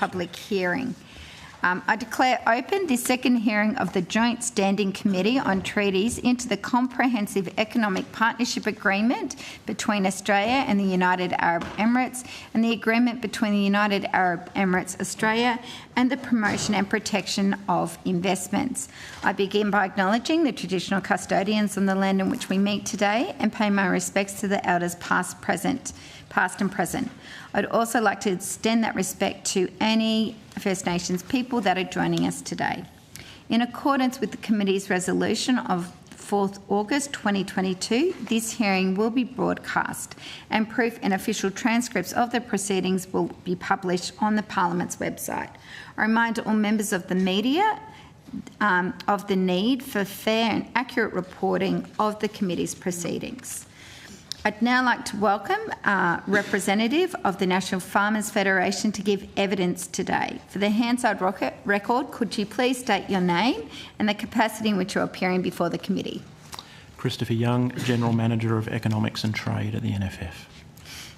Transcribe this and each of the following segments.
public hearing. I declare open the second hearing of the Joint Standing Committee on Treaties into the Comprehensive Economic Partnership Agreement between Australia and the United Arab Emirates and the Agreement between the United Arab Emirates, Australia and the Promotion and Protection of Investments. I begin by acknowledging the traditional custodians on the land in which we meet today and pay my respects to the elders past and present. I'd also like to extend that respect to any First Nations people that are joining us today. In accordance with the committee's resolution of 4th August 2022, this hearing will be broadcast and proof and official transcripts of the proceedings will be published on the Parliament's website. I remind all members of the media of the need for fair and accurate reporting of the committee's proceedings. I'd now like to welcome a representative of the National Farmers Federation to give evidence today. For the Hansard record, could you please state your name and the capacity in which you're appearing before the committee? Christopher Young, General Manager of Economics and Trade at the NFF.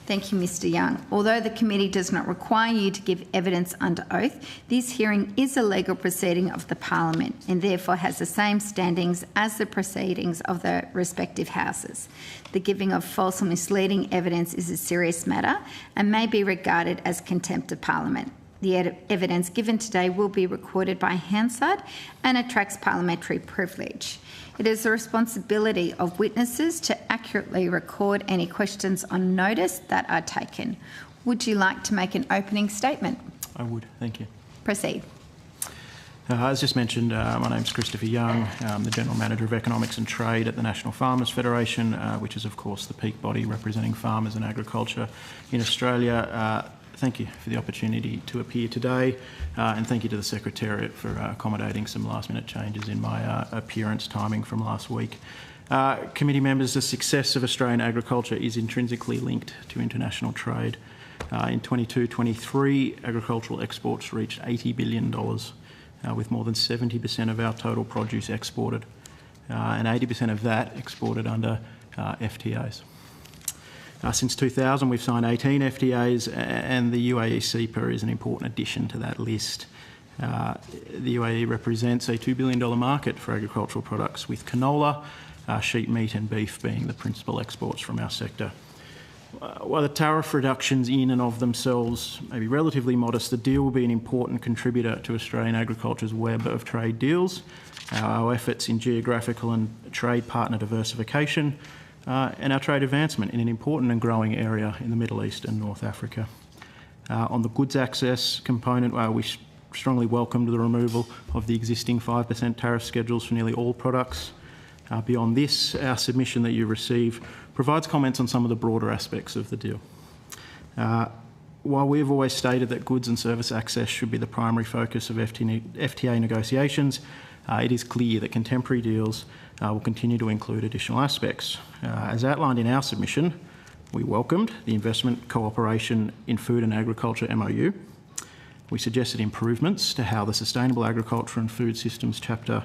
Thank you, Mr Young. Although the committee does not require you to give evidence under oath, this hearing is a legal proceeding of the Parliament and therefore has the same standings as the proceedings of the respective houses. The giving of false or misleading evidence is a serious matter and may be regarded as contempt of Parliament. The evidence given today will be recorded by Hansard and attracts parliamentary privilege. It is the responsibility of witnesses to accurately record any questions on notice that are taken. Would you like to make an opening statement? I would, thank you. Proceed. As just mentioned, my name's Christopher Young. I'm the General Manager of Economics and Trade at the National Farmers Federation, which is of course the peak body representing farmers and agriculture in Australia. Thank you for the opportunity to appear today, and thank you to the Secretariat for accommodating some last-minute changes in my appearance timing from last week. Committee members, the success of Australian agriculture is intrinsically linked to international trade. In 22-23, agricultural exports reached $80 billion, with more than 70% of our total produce exported, and 80% of that exported under FTAs. Since 2000, we've signed 18 FTAs, and the UAE CEPA is an important addition to that list. The UAE represents a $2 billion market for agricultural products, with canola, sheep meat and beef being the principal exports from our sector. While the tariff reductions in and of themselves may be relatively modest, the deal will be an important contributor to Australian agriculture's web of trade deals, our efforts in geographical and trade partner diversification, and our trade advancement in an important and growing area in the Middle East and North Africa. On the goods access component, we strongly welcomed the removal of the existing 5% tariff schedules for nearly all products. Beyond this, our submission that you receive provides comments on some of the broader aspects of the deal. While we've always stated that goods and service access should be the primary focus of FTA negotiations, it is clear that contemporary deals will continue to include additional aspects. As outlined in our submission, we welcomed the Investment Cooperation in Food and Agriculture MOU. We suggested improvements to how the Sustainable Agriculture and Food Systems chapter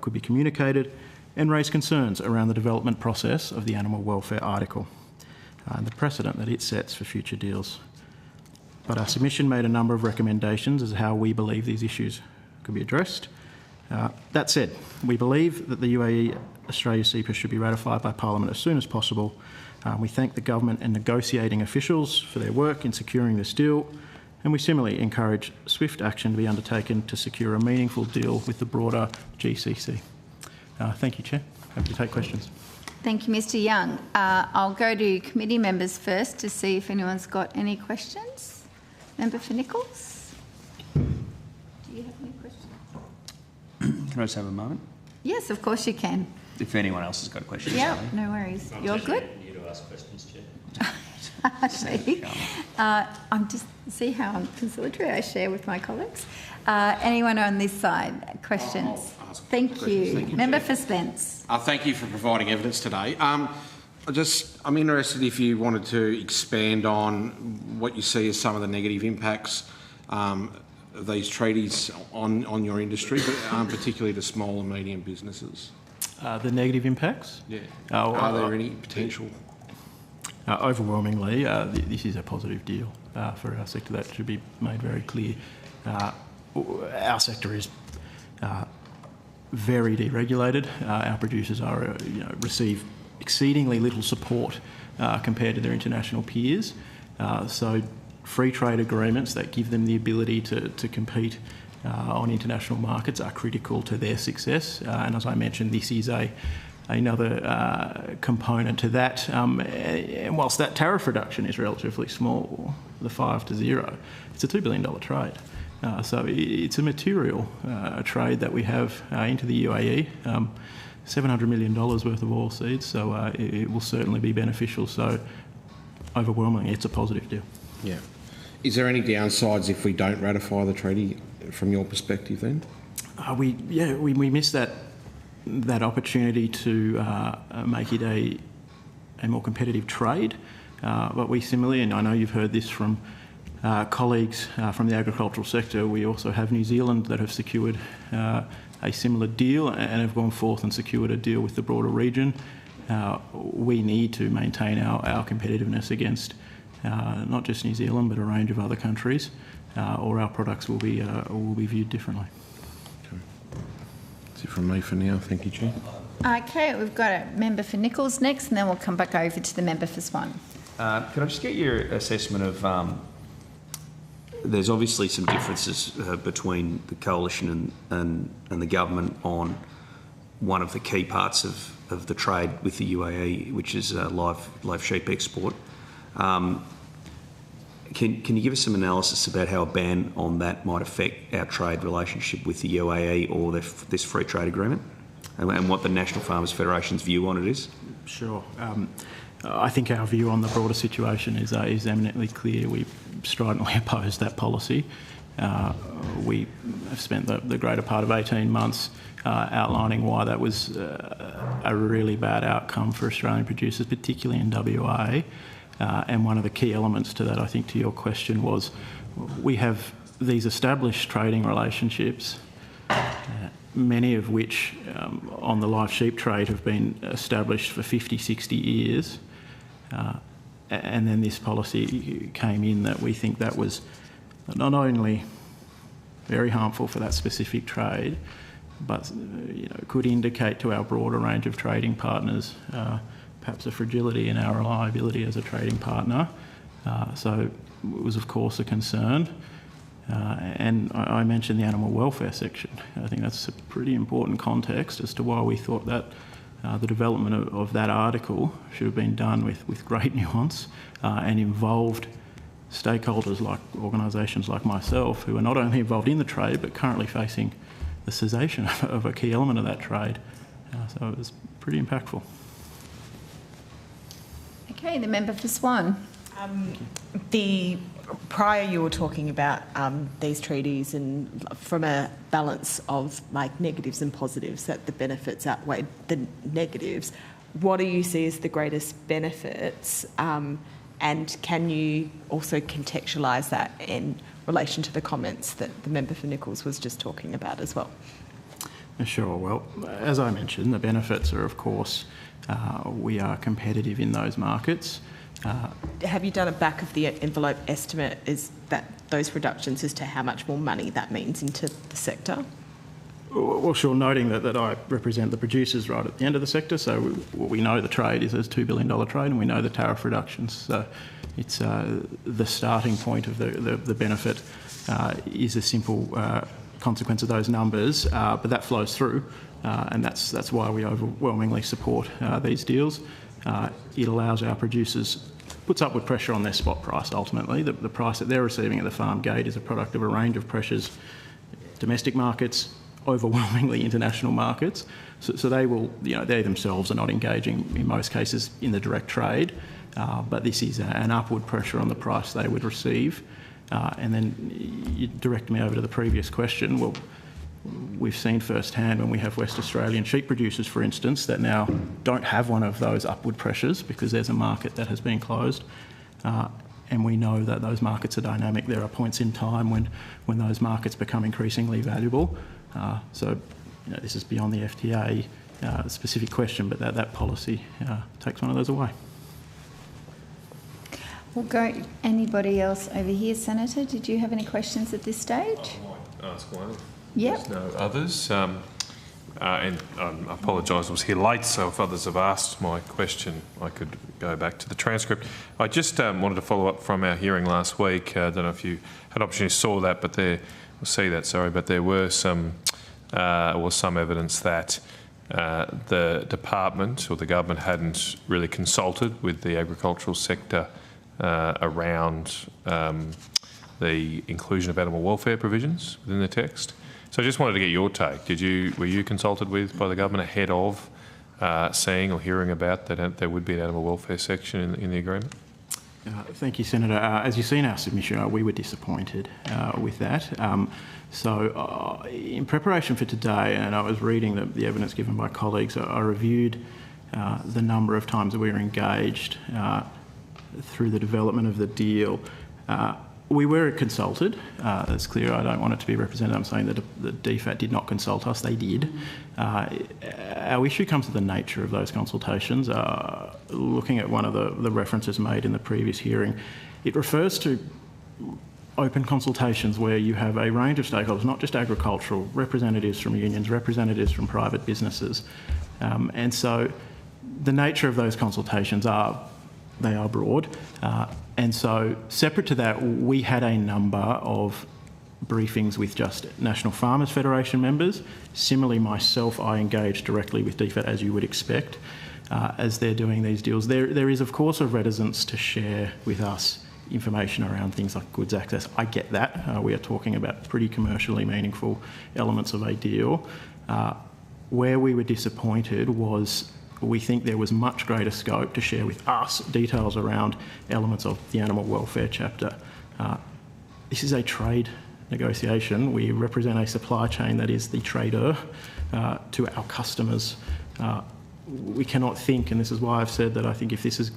could be communicated and raised concerns around the development process of the animal welfare article and the precedent that it sets for future deals. But our submission made a number of recommendations as to how we believe these issues could be addressed. That said, we believe that the UAE-Australia CEPA should be ratified by Parliament as soon as possible. We thank the government and negotiating officials for their work in securing this deal, and we similarly encourage swift action to be undertaken to secure a meaningful deal with the broader GCC. Thank you, Chair. Happy to take questions. Thank you, Mr Young. I'll go to committee members first to see if anyone's got any questions. Member for Nichols? Do you have any questions? Can I just have a moment? Yes, of course you can. If anyone else has got questions. Yeah, no worries. You're good? You to ask questions, Chair. Actually, I'm just see how I'm conciliatory I share with my colleagues. Anyone on this side? Questions? Thank you. Thank you, Member Chair. for Spence. Thank you for providing evidence today. I'm interested if you wanted to expand on what you see as some of the negative impacts of these treaties on your industry, but particularly to small and medium businesses. The negative impacts? Yeah. Are there any potential? Overwhelmingly, this is a positive deal. for our sector. That should be made very clear. Our sector is very deregulated. Our producers are, receive exceedingly little support compared to their international peers. So free trade agreements that give them the ability to compete on international markets are critical to their success. And as I mentioned, this is another component to that. And whilst that tariff reduction is relatively small, the 5 to 0, it's a $2 billion trade. So it's a material trade that we have into the UAE, $700 million worth of oilseeds, so it will certainly be beneficial. So overwhelmingly, it's a positive deal. Yeah. Is there any downsides if we don't ratify the treaty from your perspective then? We missed that opportunity to make it a more competitive trade, but we similarly, and I know you've heard this from colleagues from the agricultural sector, we also have New Zealand that have secured a similar deal and have gone forth and secured a deal with the broader region. We need to maintain our competitiveness against not just New Zealand but a range of other countries, or our products will be viewed differently. Okay. That's it from me for now. Thank you, Chair. Okay, we've got a member for Nichols next, and then we'll come back over to the member for Swan. Could I just get your assessment of... there's obviously some differences between the coalition and the government on one of the key parts of the trade with the UAE, which is live sheep export. Can you give us some analysis about how a ban on that might affect our trade relationship with the UAE or this free trade agreement, and what the National Farmers Federation's view on it is? Sure. I think our view on the broader situation is eminently clear. We stridently oppose that policy. We have spent the greater part of 18 months outlining why that was a really bad outcome for Australian producers, particularly in WA. And one of the key elements to that, I think, to your question, was we have these established trading relationships, many of which on the live sheep trade have been established for 50, 60 years. And then this policy came in that we think that was not only very harmful for that specific trade, but could indicate to our broader range of trading partners perhaps a fragility in our reliability as a trading partner. So it was, of course, a concern. And I mentioned the animal welfare section. I think that's a pretty important context as to why we thought that the development of that article should have been done with great nuance and involved stakeholders like organisations like myself, who are not only involved in the trade but currently facing the cessation of a key element of that trade. So it was pretty impactful. Okay, the member for Swan. Prior you were talking about these treaties and from a balance of negatives and positives, that the benefits outweigh the negatives. What do you see as the greatest benefits, and can you also contextualise that in relation to the comments that the member for Nichols was just talking about as well? Sure. Well, as I mentioned, the benefits are, of course, we are competitive in those markets. Have you done a back of the envelope estimate, is that those reductions as to how much more money that means into the sector? Well, sure, noting that I represent the producers right at the end of the sector, so we know the trade is a $2 billion trade and we know the tariff reductions. So it's the starting point of the benefit is a simple consequence of those numbers, but that flows through and that's why we overwhelmingly support these deals. It allows our producers, puts upward pressure on their spot price ultimately. The price that they're receiving at the farm gate is a product of a range of pressures, domestic markets, overwhelmingly international markets. So they will, they themselves are not engaging in most cases in the direct trade, but this is an upward pressure on the price they would receive. And then you direct me over to the previous question. Well, we've seen firsthand when we have West Australian sheep producers, for instance, that now don't have one of those upward pressures because there's a market that has been closed. And we know that those markets are dynamic. There are points in time when those markets become increasingly valuable. So this is beyond the FTA specific question, but that policy takes one of those away. We'll go. Anybody else over here, Senator? Did you have any questions at this stage? I might ask one. Yep. There's no others. And I apologise, I was here late, so if others have asked my question, I could go back to the transcript. I just wanted to follow up from our hearing last week. I don't know if you had opportunity to see that, but there were some was some evidence that the department or the government hadn't really consulted with the agricultural sector around the inclusion of animal welfare provisions within the text. So I just wanted to get your take. Were you consulted with by the government ahead of seeing or hearing about that there would be an animal welfare section in the agreement? Thank you, Senator. As you see in our submission, we were disappointed with that. In preparation for today, and I was reading the evidence given by colleagues, I reviewed the number of times that we were engaged through the development of the deal. We were consulted. That's clear. I don't want it to be represented. I'm saying that the DFAT did not consult us. They did. Our issue comes to the nature of those consultations. Looking at one of the references made in the previous hearing, it refers to open consultations where you have a range of stakeholders, not just agricultural, representatives from unions, representatives from private businesses. And so the nature of those consultations are broad. And so separate to that, we had a number of briefings with just National Farmers Federation members. Similarly, myself, I engaged directly with DFAT, as you would expect, as they're doing these deals. There is, of course, a reticence to share with us information around things like goods access. I get that. We are talking about pretty commercially meaningful elements of a deal. Where we were disappointed was we think there was much greater scope to share with us details around elements of the animal welfare chapter. This is a trade negotiation. We represent a supply chain that is the trader to our customers. We cannot think, and this is why I've said that I think if this is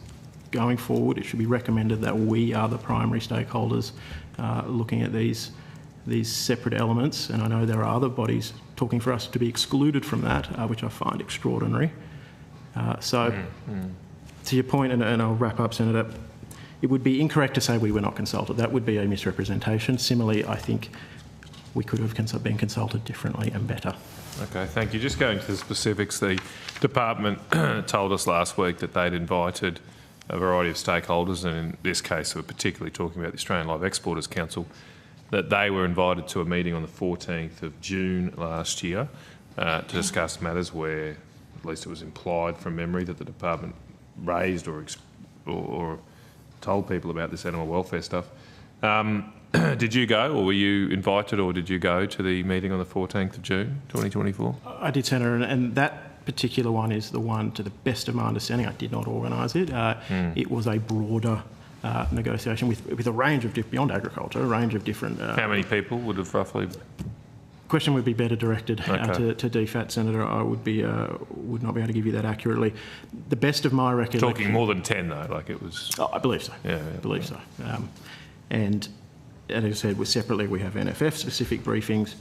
going forward, it should be recommended that we are the primary stakeholders looking at these separate elements. And I know there are other bodies talking for us to be excluded from that, which I find extraordinary. To your point, and I'll wrap up, Senator, it would be incorrect to say we were not consulted. That would be a misrepresentation. Similarly, I think we could have been consulted differently and better. Okay, thank you. Just going to the specifics, the department told us last week that they'd invited a variety of stakeholders, and in this case we're particularly talking about the Australian Live Exporters Council, that they were invited to a meeting on the 14th of June last year to discuss matters where, at least it was implied from memory, that the department raised or told people about this animal welfare stuff. Did you go, or were you invited, or did you go to the meeting on the 14th of June 2024? I did, Senator, and that particular one is the one, to the best of my understanding, I did not organise it. It was a broader negotiation with a range of, beyond agriculture, a range of different... How many people would have roughly... Question would be better directed to DFAT, Senator. I would not be able to give you that accurately. The best of my recollection... Talking more than 10 though, like it was... Oh, I believe so. Yeah, I believe so. And as I said, separately we have NFF-specific briefings,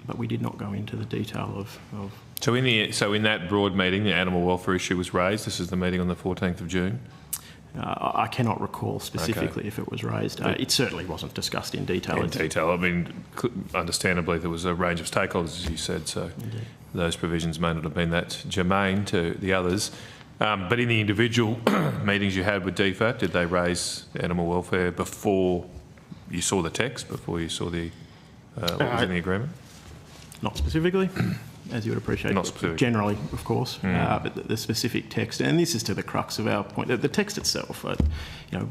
but we did not go into the detail of... So in that broad meeting, the animal welfare issue was raised. This is the meeting on the 14th of June. I cannot recall specifically if it was raised. It certainly wasn't discussed in detail. I mean, understandably, there was a range of stakeholders, as you said, so those provisions may not have been that germane to the others. But in the individual meetings you had with DFAT, did they raise animal welfare before you saw the text, before you saw the what was in the agreement? Not specifically. As you would appreciate. Not specific. Generally, of course, but the specific text, and this is to the crux of our point, the text itself,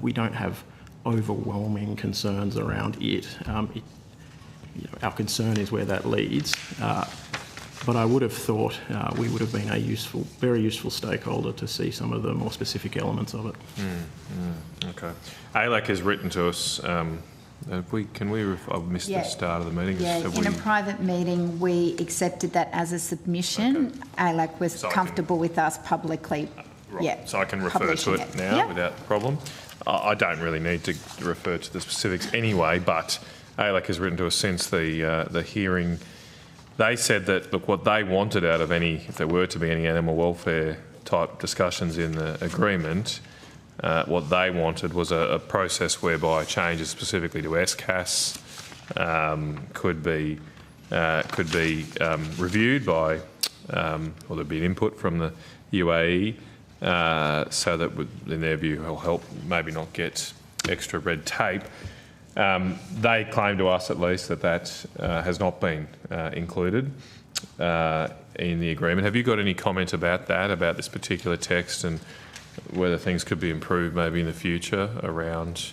we don't have overwhelming concerns around it. Our concern is where that leads, but I would have thought we would have been a very useful stakeholder to see some of the more specific elements of it. Okay. ALAC has written to us. I've missed the start of the meeting. Yeah, in a private meeting, we accepted that as a submission. Okay. ALAC was comfortable with us publicly. Right. Yeah, so I can refer to it now without problem. I don't really need to refer to the specifics anyway, but ALAC has written to us since the hearing. They said that, look, what they wanted out of if there were to be any animal welfare type discussions in the agreement, what they wanted was a process whereby changes specifically to SCAS could be reviewed by, or there'd be an input from the UAE, so that would, in their view, will help maybe not get extra red tape. They claim to us, at least, that has not been included in the agreement. Have you got any comment about that, about this particular text, and whether things could be improved maybe in the future around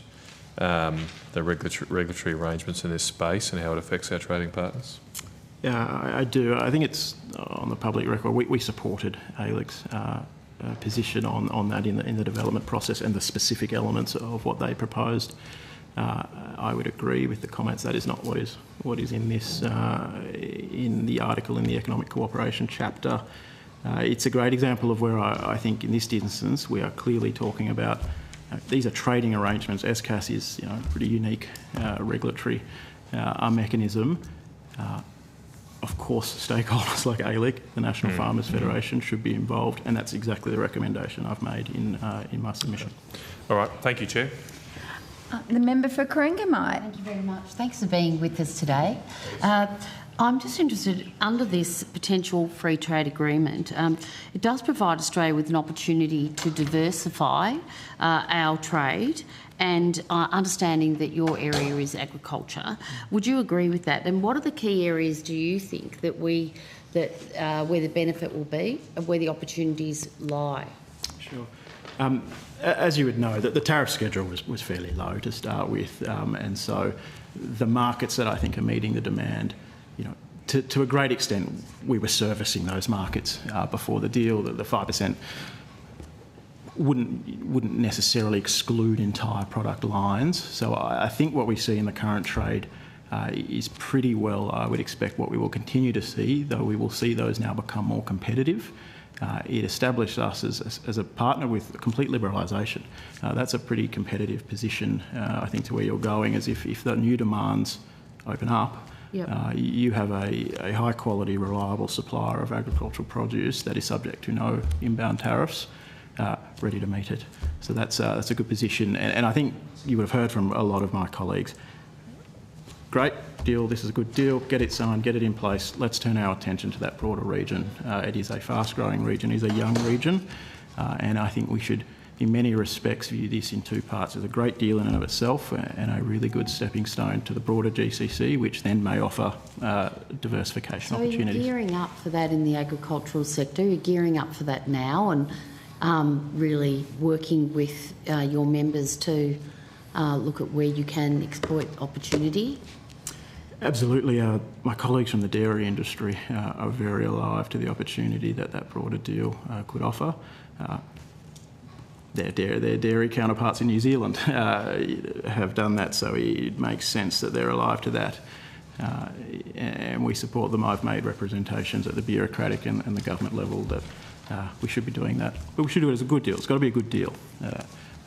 the regulatory arrangements in this space and how it affects our trading partners? Yeah, I do. I think it's on the public record. We supported ALEC's position on that in the development process and the specific elements of what they proposed. I would agree with the comments. That is not what is in this in the article in the economic cooperation chapter. It's a great example of where I think in this instance we are clearly talking about these are trading arrangements. SCAS is a pretty unique regulatory mechanism. Of course, stakeholders like ALEC, the National Farmers Federation, should be involved, and that's exactly the recommendation I've made in my submission. All right, thank you, Chair. The member for Coringamite. Thank you very much. Thanks for being with us today. I'm just interested, under this potential free trade agreement, it does provide Australia with an opportunity to diversify our trade, and understanding that your area is agriculture. Would you agree with that? And what are the key areas do you think that where the benefit will be and where the opportunities lie? Sure. As you would know, that the tariff schedule was fairly low to start with, and so the markets that I think are meeting the demand, to a great extent, we were servicing those markets before the deal. The 5% wouldn't necessarily exclude entire product lines. So I think what we see in the current trade is pretty well, I would expect, what we will continue to see, though we will see those now become more competitive. It established us as a partner with complete liberalisation. That's a pretty competitive position, I think, to where you're going, as if the new demands open up, yep. You have a high-quality, reliable supplier of agricultural produce that is subject to no inbound tariffs, ready to meet it. So that's a good position. And I think you would have heard from a lot of my colleagues, great deal, this is a good deal, get it signed, get it in place, let's turn our attention to that broader region. It is a fast-growing region, it is a young region, and I think we should, in many respects, view this in two parts. It's a great deal in and of itself and a really good stepping stone to the broader GCC, which then may offer diversification opportunities. So you're gearing up for that in the agricultural sector, you're gearing up for that now, and really working with your members to look at where you can exploit opportunity? Absolutely. My colleagues from the dairy industry are very alive to the opportunity that broader deal could offer. Their dairy counterparts in New Zealand have done that, so it makes sense that they're alive to that. And we support them. I've made representations at the bureaucratic and the government level that we should be doing that. But we should do it as a good deal. It's got to be a good deal,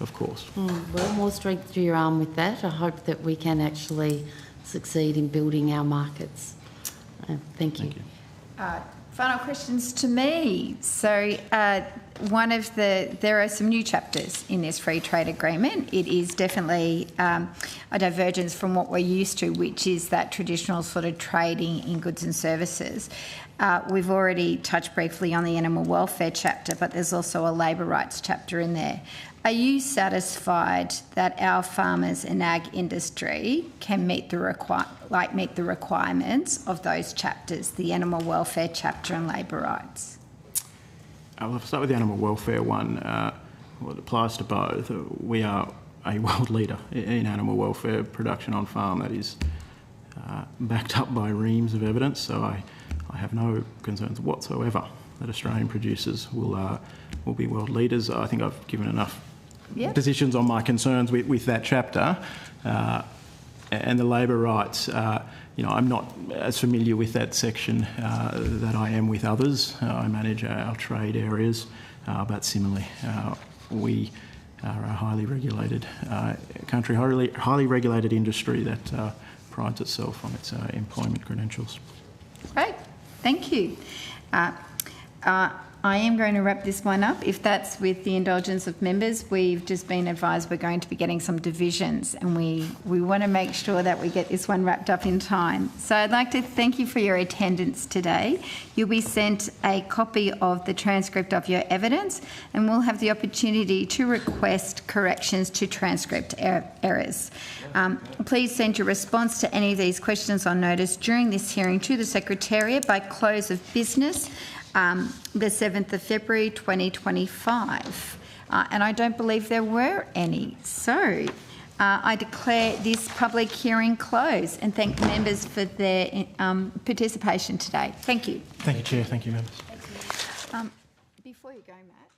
of course. Well, more strength to your arm with that. I hope that we can actually succeed in building our markets. Thank you. Final questions to me. So there are some new chapters in this free trade agreement. It is definitely a divergence from what we're used to, which is that traditional sort of trading in goods and services. We've already touched briefly on the animal welfare chapter, but there's also a labour rights chapter in there. Are you satisfied that our farmers and ag industry can meet the requirements of those chapters, the animal welfare chapter and labour rights? I'll start with the animal welfare one. Well, it applies to both. We are a world leader in animal welfare production on farm. That is backed up by reams of evidence, so I have no concerns whatsoever that Australian producers will be world leaders. I think I've given enough positions on my concerns with that chapter. And the labour rights, I'm not as familiar with that section that I am with others. I manage our trade areas, but similarly, we are a highly regulated country, highly regulated industry that prides itself on its employment credentials. Great, thank you. I am going to wrap this one up. If that's with the indulgence of members, we've just been advised we're going to be getting some divisions, and we want to make sure that we get this one wrapped up in time. So I'd like to thank you for your attendance today. You'll be sent a copy of the transcript of your evidence, and we'll have the opportunity to request corrections to transcript errors. Please send your response to any of these questions on notice during this hearing to the Secretariat by close of business the 7th of February 2025. And I don't believe there were any. So I declare this public hearing closed and thank members for their participation today. Thank you. Thank you, Chair. Thank you, members. Before you go, Matt,